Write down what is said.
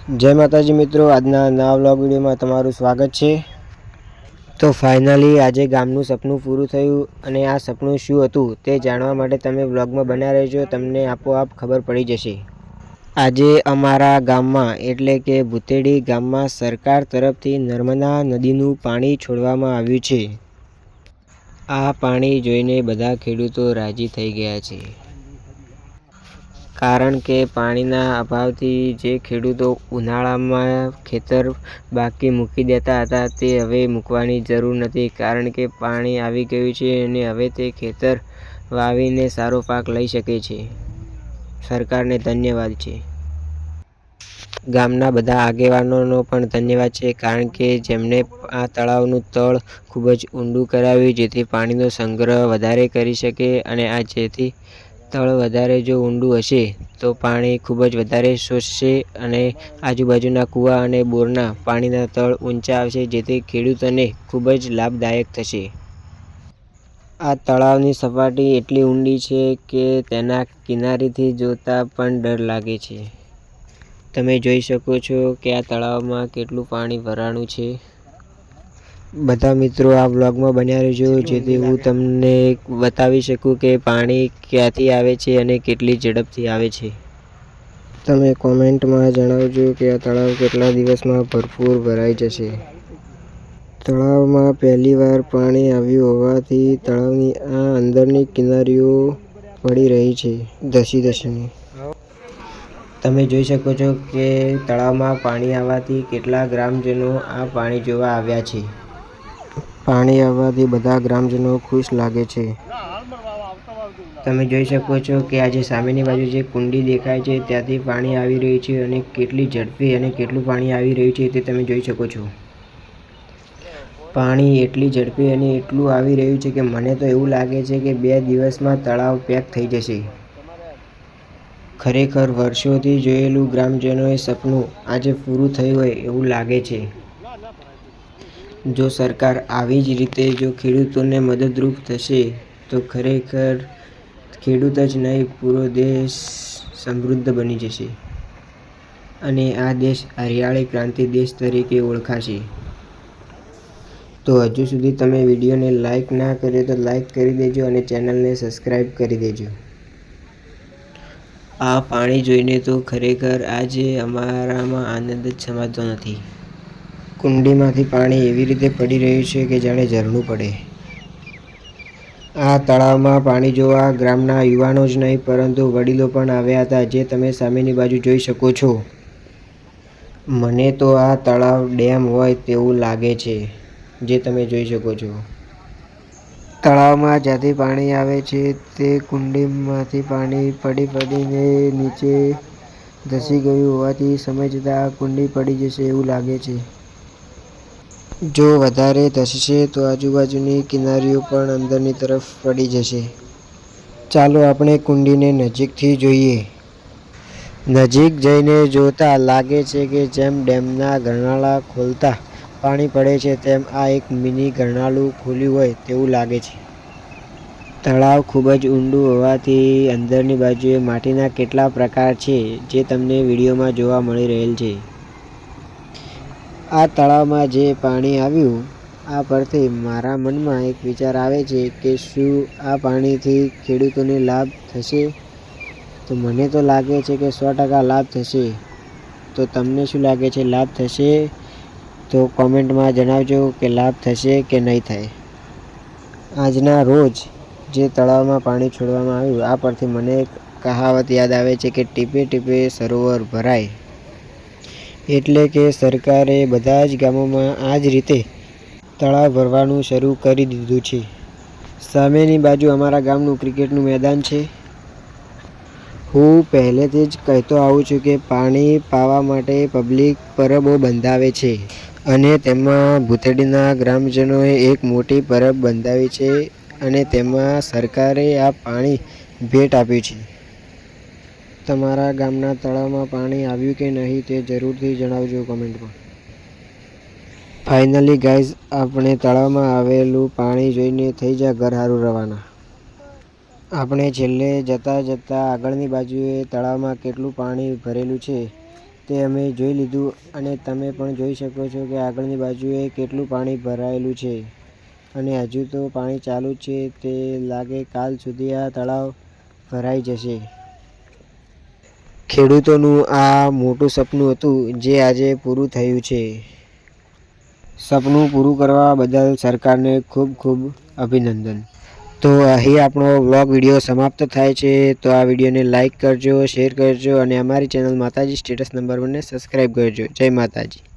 જય માતાજી મિત્રો, આજના નવા વ્લોગ વિડીયોમાં તમારું સ્વાગત છે। તો ફાઇનલી આજે ગામનું સપનું પૂરું થયું અને આ સપનું શું હતું તે જાણવા માટે તમે વ્લોગમાં બન્યા રહેજો, તમને આપોઆપ ખબર પડી જશે। આજે અમારા ગામમાં એટલે કે ભૂતેડી ગામમાં સરકાર તરફથી નર્મદા નદીનું પાણી છોડવામાં આવ્યું છે। આ પાણી જોઈને બધા ખેડૂતો રાજી થઈ ગયા છે, કારણ કે પાણીના અભાવથી જે ખેડૂતો ઉનાળામાં ખેતર બાકી મૂકી દેતા હતા તે હવે મૂકવાની જરૂર નથી, કારણ કે પાણી આવી ગયું છે અને હવે તે ખેતર વાવીને સારો પાક લઈ શકે છે। સરકારને ધન્યવાદ છે। ગામના બધા આગેવાનોનો પણ ધન્યવાદ છે, કારણ કે જેમણે આ તળાવનું તળ ખૂબ જ ઊંડું કરાવ્યું જેથી પાણીનો સંગ્રહ વધારે કરી શકે અને જેથી તળ વધારે જો ઊંડું હશે તો પાણી ખૂબ જ વધારે શોષશે અને આજુબાજુના કૂવા અને બોરના પાણીના તળ ઊંચા આવશે, જેથી ખેડૂતોને ખૂબ જ લાભદાયક થશે। આ તળાવની સપાટી એટલી ઊંડી છે કે તેના કિનારેથી જોતા પણ ડર લાગે છે। તમે જોઈ શકો છો કે આ તળાવમાં કેટલું પાણી ભરાણું છે। બધા મિત્રો આ વ્લોગમાં બન્યા રહેજો, જેથી હું તમને બતાવી શકું કે પાણી ક્યાંથી આવે છે અને કેટલી ઝડપથી આવે છે। તમે કોમેન્ટમાં જણાવજો કે આ તળાવ કેટલા દિવસમાં ભરપૂર ભરાઈ જશે। તળાવમાં પહેલીવાર પાણી આવ્યું હોવાથી તળાવની આ અંદરની કિનારીઓ પડી રહી છે ધસી-ધસીને। તમે જોઈ શકો છો કે તળાવમાં પાણી આવવાથી કેટલા ગ્રામજનો આ પાણી જોવા આવ્યા છે। પાણી આવવાથી બધા ગ્રામજનો ખુશ લાગે છે। તમે જોઈ શકો છો કે આજે સામેની બાજુ જે કુંડી દેખાય છે ત્યાંથી પાણી આવી રહ્યું છે અને કેટલી ઝડપી અને કેટલું પાણી આવી રહ્યું છે તે તમે જોઈ શકો છો। પાણી એટલી ઝડપી અને એટલું આવી રહ્યું છે કે મને તો એવું લાગે છે કે 2 દિવસમાં તળાવ પેક થઈ જશે। ખરેખર વર્ષોથી જોયેલું ગ્રામજનોએ સપનું આજે પૂરું થયું હોય એવું લાગે છે। જો સરકાર આવી જ રીતે જો ખેડૂતોને મદદરૂપ થશે તો ખરેખર ખેડૂત જ નહીં પૂરો દેશ સમૃદ્ધ બની જશે અને આ દેશ હરિયાળી ક્રાંતિ દેશ તરીકે ઓળખાશે। તો હજુ સુધી તમે વિડીયોને લાઈક ના કર્યો તો લાઈક કરી દેજો અને ચેનલને સબસ્ક્રાઈબ કરી દેજો। આ પાણી જોઈને તો ખરેખર આજે અમારામાં આનંદ જ સમાતો નથી। કુંડીમાંથી પાણી એવી રીતે પડી રહ્યું છે કે જાણે ઝરણું પડે। આ તળાવમાં પાણી જોવા ગામના યુવાનો જ નહીં પરંતુ વડીલો પણ આવ્યા હતા, જે તમે સામેની બાજુ જોઈ શકો છો। મને તો આ તળાવ ડેમ હોય તેવું લાગે છે, જે તમે જોઈ શકો છો। તળાવમાં જ્યાંથી પાણી આવે છે તે કુંડીમાંથી પાણી પડીને નીચે ધસી ગયું હોવાથી સમય જતાં આ કુંડી પડી જશે એવું લાગે છે। જો વધારે ધસશે તો આજુબાજુની કિનારીઓ પણ અંદરની તરફ પડી જશે। ચાલો આપણે કુંડીને નજીકથી જોઈએ। નજીક જઈને જોતા લાગે છે કે જેમ ડેમના ગરનાળા ખોલતા પાણી પડે છે તેમ આ એક મિની ગરનાળું ખોલ્યું હોય તેવું લાગે છે। તળાવ ખૂબ જ ઊંડું હોવાથી અંદરની બાજુએ માટીના કેટલા પ્રકાર છે જે તમને વિડીયોમાં જોવા મળી રહેલ છે। આ તળાવમાં જે પાણી આવ્યું આ પરથી મારા મનમાં એક વિચાર આવે છે કે શું આ પાણીથી ખેડૂતોને લાભ થશે? તો મને તો લાગે છે કે 100% લાભ થશે। તો તમને શું લાગે છે, લાભ થશે? તો કોમેન્ટમાં જણાવજો કે લાભ થશે કે નહીં થાય। આજના રોજ જે તળાવમાં પાણી છોડવામાં આવ્યું આ પરથી મને એક કહાવત યાદ આવે છે કે ટીપે ટીપે સરોવર ભરાય। એટલે કે સરકારે બધા જ ગામોમાં આ જ રીતે તળાવ ભરવાનું શરૂ કરી દીધું છે। સામેની બાજુ અમારા ગામનું ક્રિકેટનું મેદાન છે। હું પહેલેથી જ કહેતો આવું છું કે પાણી પાવા માટે પબ્લિક પરબો બંધાવે છે અને તેમાં ભૂતેડીના ગ્રામજનોએ એક મોટી પરબ બંધાવી છે અને તેમાં સરકારે આ પાણી ભેટ આપ્યું છે। તમારા ગામના તળાવમાં પાણી આવ્યું કે નહીં તે જરૂરથી જણાવજો કોમેન્ટમાં। ફાઇનલી ગાઈઝ, આપણે તળાવમાં આવેલું પાણી જોઈને થઈ જા ઘર હારું રવાના। આપણે છેલ્લે જતાં આગળની બાજુએ તળાવમાં કેટલું પાણી ભરેલું છે તે અમે જોઈ લીધું અને તમે પણ જોઈ શકો છો કે આગળની બાજુએ કેટલું પાણી ભરાયેલું છે અને હજુ તો પાણી ચાલુ છે. તે લાગે કાલ સુધી આ તળાવ ભરાઈ જશે. ખેડૂતોનું આ મોટું સપનું હતું જે આજે પૂરું થયું છે. સપનું પૂરું કરવા બદલ સરકારને ખૂબ ખૂબ અભિનંદન. તો અહીં આપણો વ્લોગ વિડીયો સમાપ્ત થાય છે. તો આ વિડીયોને લાઇક કરજો, શેર કરજો અને અમારી ચેનલ માતાજી સ્ટેટસ નંબર 1ને સબસ્ક્રાઈબ કરજો. જય માતાજી.